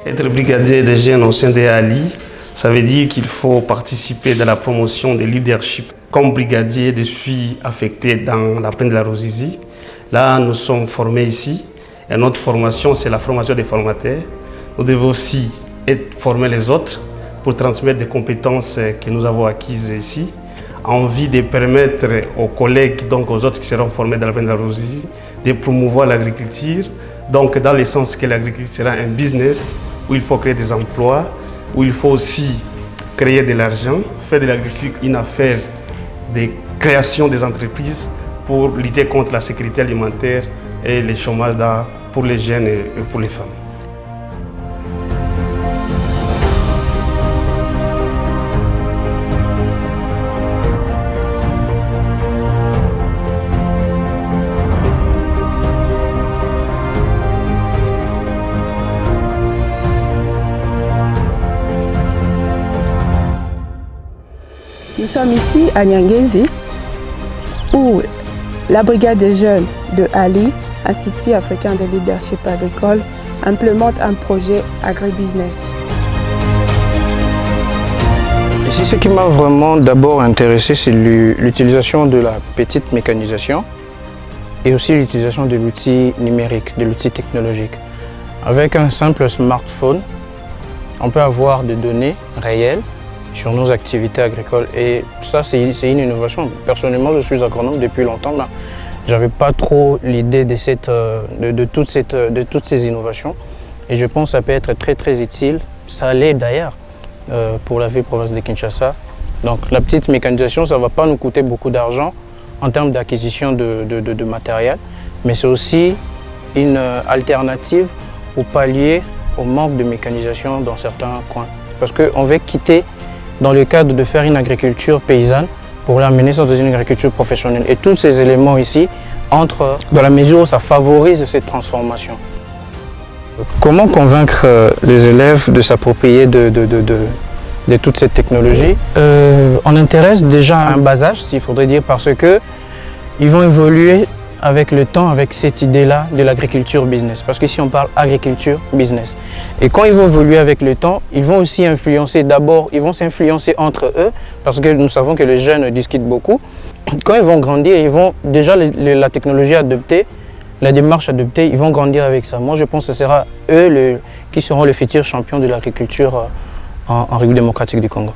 Être brigadier des jeunes au sein des Ali, ça veut dire qu'il faut participer dans la promotion du leadership. Comme brigadier, je suis affecté dans la plaine de la Ruzizi. Là, nous sommes formés ici. Et notre formation, c'est la formation des formateurs. Nous devons aussi former les autres pour transmettre des compétences que nous avons acquises ici, en vue de permettre aux collègues, donc aux autres qui seront formés dans la plaine de la Ruzizi, de promouvoir l'agriculture, donc dans le sens que l'agriculture sera un business où il faut créer des emplois, où il faut aussi créer de l'argent, faire de l'agriculture une affaire de création des entreprises pour lutter contre la sécurité alimentaire et le chômage pour les jeunes et pour les femmes. Nous sommes ici à Nyangezi, où la brigade des jeunes de Ali, Institut africain de leadership agricole, implémente un projet agribusiness. Ici, ce qui m'a vraiment d'abord intéressé, c'est l'utilisation de la petite mécanisation et aussi l'utilisation de l'outil numérique, de l'outil technologique. Avec un simple smartphone, on peut avoir des données réelles sur nos activités agricoles et ça c'est une innovation. Personnellement je suis agronome depuis longtemps, mais je n'avais pas trop l'idée de toutes ces innovations et je pense que ça peut être très utile. Ça l'est d'ailleurs pour la ville-province de Kinshasa. Donc la petite mécanisation, ça ne va pas nous coûter beaucoup d'argent en termes d'acquisition de matériel, mais c'est aussi une alternative au pallier au manque de mécanisation dans certains coins. Parce qu'on veut quitter dans le cadre de faire une agriculture paysanne pour l'amener dans une agriculture professionnelle. Et tous ces éléments ici entrent dans la mesure où ça favorise cette transformation. Comment convaincre les élèves de s'approprier de toute cette technologie? On intéresse déjà à un bas âge, s'il faudrait dire, parce qu'ils vont évoluer avec le temps, avec cette idée-là de l'agriculture business. Parce qu'ici, on parle agriculture business. Et quand ils vont évoluer avec le temps, ils vont aussi influencer d'abord, ils vont s'influencer entre eux, parce que nous savons que les jeunes discutent beaucoup. Quand ils vont grandir, ils vont déjà la technologie adoptée, la démarche adoptée, ils vont grandir avec ça. Moi, je pense que ce sera eux qui seront les futurs champions de l'agriculture en République démocratique du Congo.